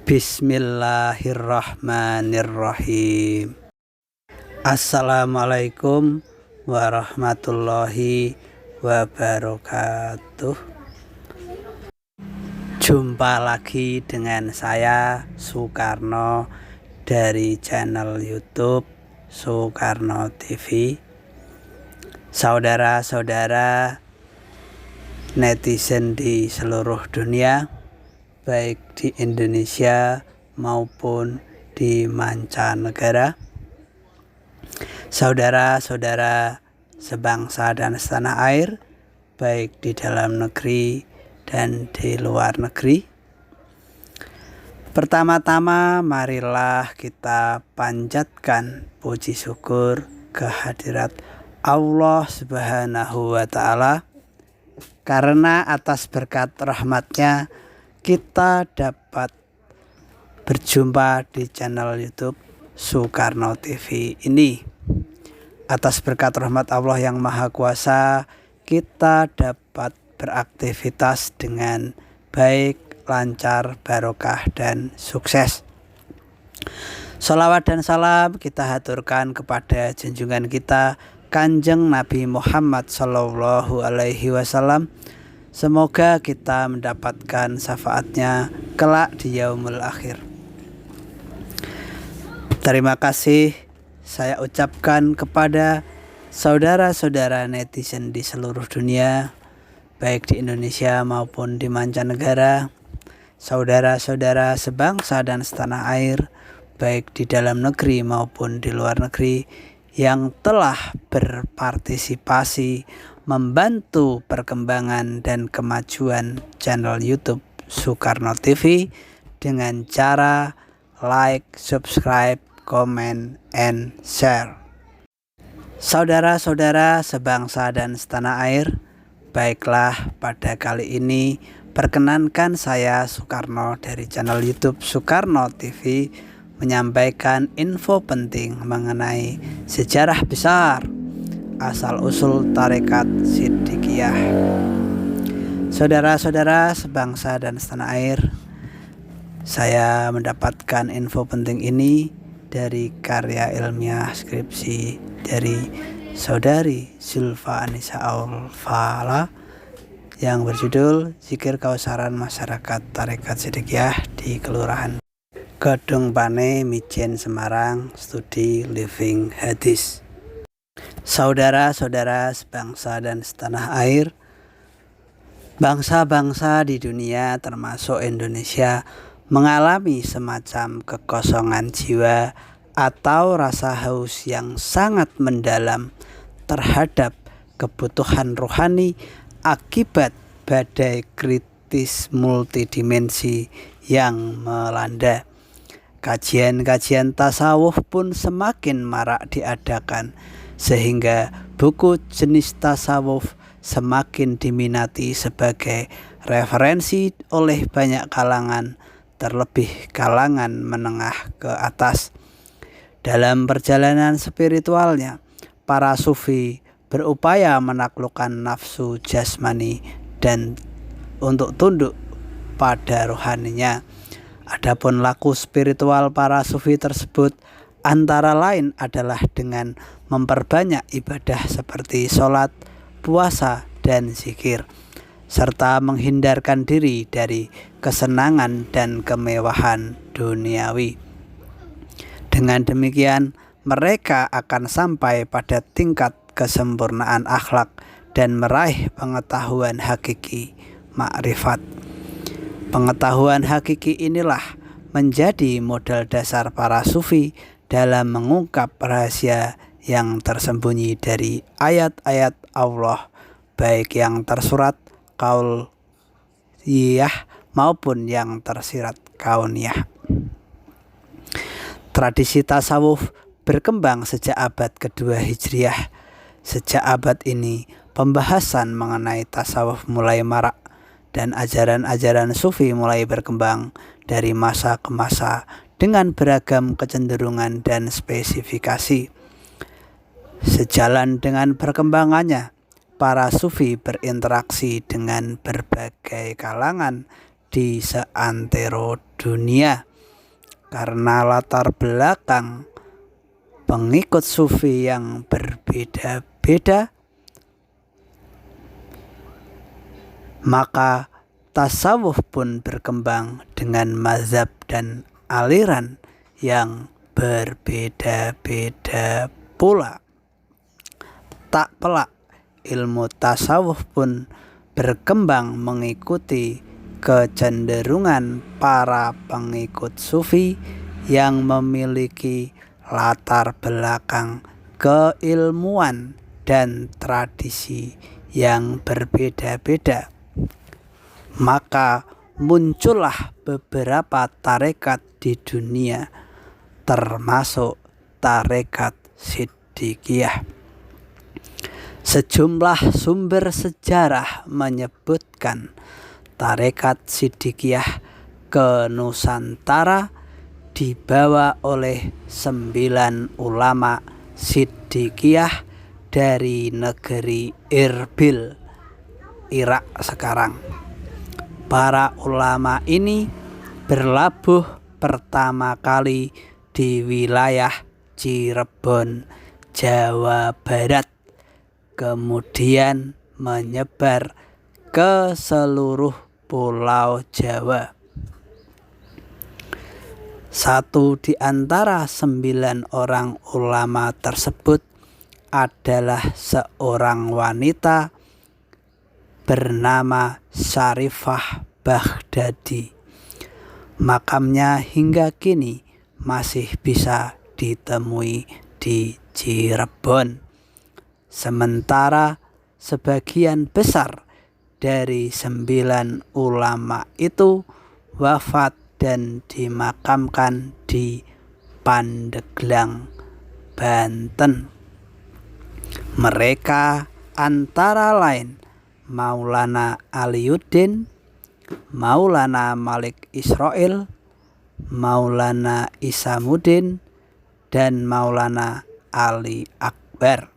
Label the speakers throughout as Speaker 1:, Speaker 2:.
Speaker 1: Bismillahirrahmanirrahim. Assalamualaikum warahmatullahi wabarakatuh. Jumpa lagi dengan saya Soekarno dari channel YouTube Soekarno TV. Saudara-saudara netizen di seluruh dunia, baik di Indonesia maupun di mancanegara, saudara-saudara sebangsa dan setanah air, baik di dalam negeri dan di luar negeri. Pertama-tama marilah kita panjatkan puji syukur kehadirat Allah Subhanahu wa Ta'ala, karena atas berkat rahmat-Nya kita dapat berjumpa di channel YouTube Soekarno TV ini. Atas berkat rahmat Allah yang Maha Kuasa, kita dapat beraktivitas dengan baik, lancar, barokah, dan sukses. Sholawat dan salam kita haturkan kepada junjungan kita Kanjeng Nabi Muhammad Sallallahu Alaihi Wasallam. Semoga kita mendapatkan syafaatnya kelak di yaumul akhir. Terima kasih saya ucapkan kepada saudara-saudara netizen di seluruh dunia, baik di Indonesia maupun di mancanegara, saudara-saudara sebangsa dan setanah air, baik di dalam negeri maupun di luar negeri, yang telah berpartisipasi membantu perkembangan dan kemajuan channel YouTube Soekarno TV dengan cara like, subscribe, comment, and share. Saudara-saudara sebangsa dan setanah air, baiklah pada kali ini perkenankan saya Soekarno dari channel YouTube Soekarno TV menyampaikan info penting mengenai sejarah besar asal-usul tarekat Siddiqiyah. Saudara-saudara sebangsa dan setanah air, saya mendapatkan info penting ini dari karya ilmiah skripsi dari saudari Zulfa Anissa Aulfala yang berjudul Zikir Kausaran Masyarakat Tarekat Siddiqiyah di Kelurahan Gedung Pane, Mijen, Semarang, Studi Living Hadis. Saudara-saudara sebangsa dan setanah air, bangsa-bangsa di dunia termasuk Indonesia mengalami semacam kekosongan jiwa atau rasa haus yang sangat mendalam terhadap kebutuhan rohani akibat badai kritis multidimensi yang melanda. Kajian-kajian tasawuf pun semakin marak diadakan, sehingga buku jenis tasawuf semakin diminati sebagai referensi oleh banyak kalangan, terlebih kalangan menengah ke atas. Dalam perjalanan spiritualnya, para sufi berupaya menaklukkan nafsu jasmani dan untuk tunduk pada rohaninya. Adapun laku spiritual para sufi tersebut antara lain adalah dengan memperbanyak ibadah seperti sholat, puasa, dan zikir, serta menghindarkan diri dari kesenangan dan kemewahan duniawi. Dengan demikian, mereka akan sampai pada tingkat kesempurnaan akhlak dan meraih pengetahuan hakiki makrifat. Pengetahuan hakiki inilah menjadi modal dasar para sufi dalam mengungkap rahasia yang tersembunyi dari ayat-ayat Allah, baik yang tersurat qauliyah maupun yang tersirat kauniyah. Tradisi tasawuf berkembang sejak abad kedua Hijriah. Sejak abad ini, pembahasan mengenai tasawuf mulai marak dan ajaran-ajaran sufi mulai berkembang dari masa ke masa dengan beragam kecenderungan dan spesifikasi. Sejalan dengan perkembangannya, para sufi berinteraksi dengan berbagai kalangan di seantero dunia. karena latar belakang pengikut sufi yang berbeda-beda, maka tasawuf pun berkembang dengan mazhab dan aliran yang berbeda-beda pula. Tak pelak, ilmu tasawuf pun berkembang mengikuti kecenderungan para pengikut sufi yang memiliki latar belakang keilmuan dan tradisi yang berbeda-beda. Maka muncullah beberapa tarekat di dunia, termasuk tarekat Siddiqiyah. Sejumlah sumber sejarah menyebutkan tarekat Siddiqiyah ke Nusantara dibawa oleh 9 ulama Siddiqiyah dari negeri Irbil, Irak sekarang. Para ulama ini berlabuh pertama kali di wilayah Cirebon, Jawa Barat, kemudian menyebar ke seluruh Pulau Jawa. Satu di antara 9 orang ulama tersebut adalah seorang wanita bernama Syarifah Baghdadi. Makamnya hingga kini masih bisa ditemui di Cirebon. Sementara sebagian besar dari 9 ulama itu wafat dan dimakamkan di Pandeglang, Banten. Mereka antara lain Maulana Aliuddin, Maulana Malik Israil, Maulana Isamuddin, dan Maulana Ali Akbar.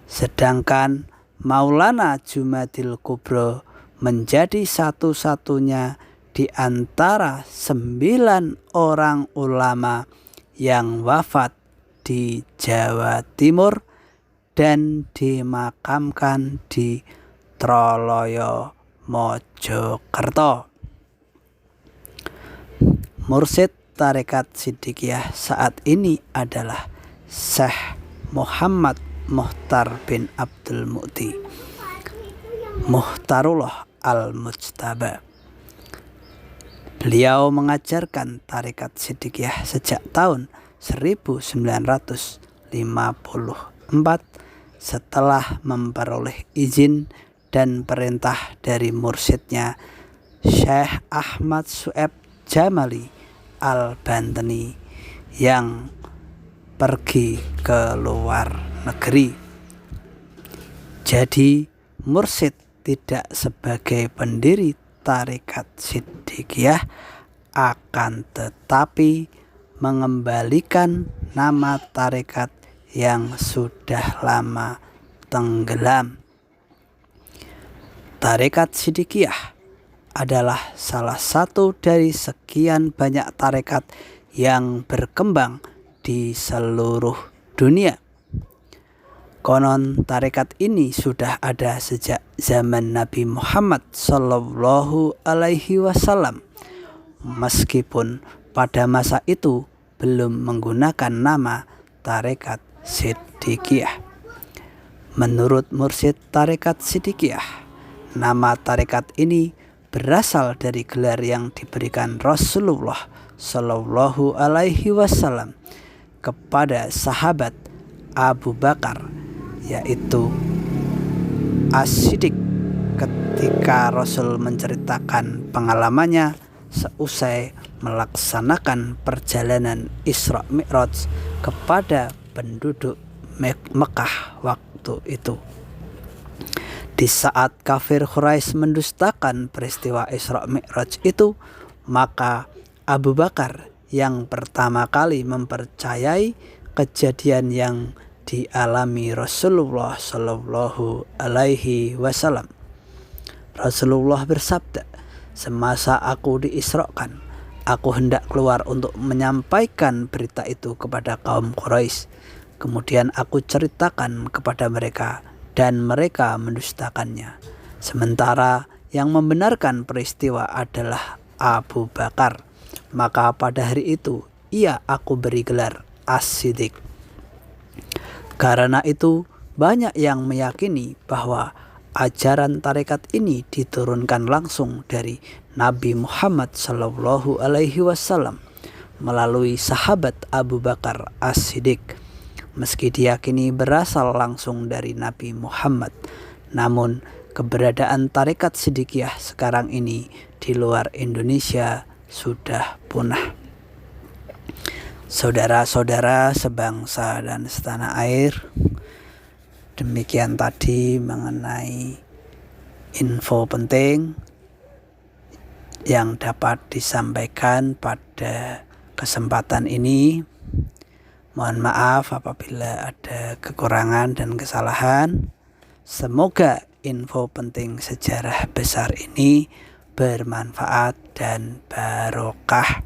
Speaker 1: Sedangkan Maulana Jumadil Kubro menjadi satu-satunya di antara 9 orang ulama yang wafat di Jawa Timur dan dimakamkan di Troloyo, Mojokerto. Mursyid tarekat Siddiqiyah saat ini adalah Syekh Muhammad Muhtar bin Abdul Mu'ti Muhtarullah Al-Mujtaba. Beliau mengajarkan tarekat Siddiqiyah sejak tahun 1954 setelah memperoleh izin dan perintah dari mursyidnya Syekh Ahmad Su'eb Jamali Al-Bantani yang pergi ke luar negeri. Jadi mursyid tidak sebagai pendiri tarekat Siddiqiyah, akan tetapi mengembalikan nama tarekat yang sudah lama tenggelam. Tarekat Siddiqiyah adalah salah satu dari sekian banyak tarekat yang berkembang di seluruh dunia. Konon tarekat ini sudah ada sejak zaman Nabi Muhammad SAW, meskipun pada masa itu belum menggunakan nama tarekat Siddiqiyah. Menurut mursyid tarekat Siddiqiyah, nama tarekat ini berasal dari gelar yang diberikan Rasulullah SAW kepada sahabat Abu Bakar, yaitu As-Siddiq, ketika Rasul menceritakan pengalamannya seusai melaksanakan perjalanan Isra Mi'raj kepada penduduk Mekah waktu itu. Di saat kafir Quraisy mendustakan peristiwa Isra Mi'raj itu, maka Abu Bakar yang pertama kali mempercayai kejadian yang dialami Rasulullah SAW. Rasulullah bersabda, "Semasa aku diisrokan, Aku hendak keluar untuk menyampaikan berita itu kepada kaum Quraisy. Kemudian aku ceritakan kepada mereka dan mereka mendustakannya. Sementara yang membenarkan peristiwa adalah Abu Bakar. Maka pada hari itu ia aku beri gelar As-Siddiq. Karena itu banyak yang meyakini bahwa ajaran tarekat ini diturunkan langsung dari Nabi Muhammad SAW melalui sahabat Abu Bakar As-Siddiq. Meski diyakini berasal langsung dari Nabi Muhammad, namun keberadaan tarekat Siddiqiyah sekarang ini di luar Indonesia sudah punah. Saudara-saudara sebangsa dan setanah air, demikian tadi mengenai info penting yang dapat disampaikan pada kesempatan ini. Mohon maaf apabila ada kekurangan dan kesalahan. Semoga info penting sejarah besar ini bermanfaat dan barokah.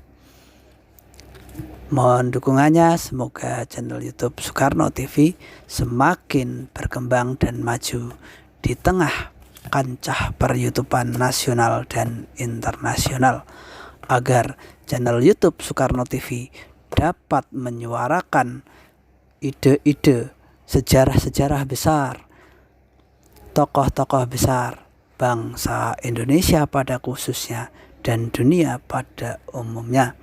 Speaker 1: Mohon dukungannya, semoga channel YouTube Soekarno TV semakin berkembang dan maju di tengah kancah per-YouTubean nasional dan internasional, agar channel YouTube Soekarno TV dapat menyuarakan ide-ide sejarah-sejarah besar, tokoh-tokoh besar bangsa Indonesia pada khususnya dan dunia pada umumnya.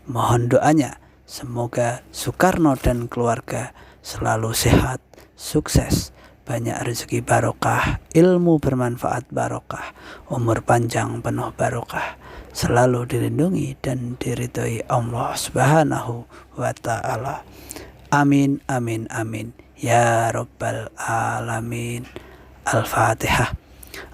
Speaker 1: Mohon doanya, semoga Soekarno dan keluarga selalu sehat, sukses, banyak rezeki barokah, ilmu bermanfaat barokah, umur panjang penuh barokah, selalu dilindungi dan diridhoi Allah Subhanahu wa ta'ala. Amin, amin, amin. Ya Rabbal Alamin. Al-Fatihah.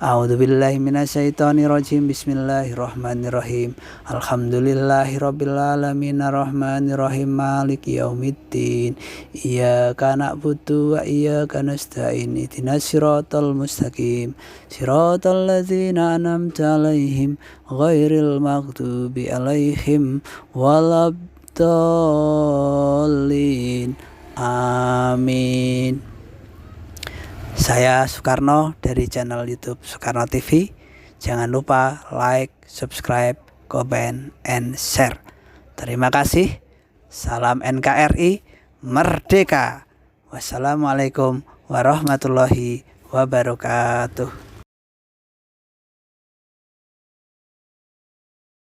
Speaker 1: A'udzubillahi minasyaitonirrajim. Bismillahirrahmanirrahim. Alhamdulillahirabbil alamin arrahmanirrahim maliki yaumiddin. Iyyaka na'budu wa iyyaka nasta'in. Ihdinas siratal mustaqim. Siratal ladzina an'amta 'alaihim ghairil maghdubi 'alaihim waladdallin. Amin. Saya Soekarno dari channel YouTube Soekarno TV. Jangan lupa like, subscribe, comment, and share. Terima kasih. Salam NKRI Merdeka. Wassalamualaikum warahmatullahi wabarakatuh.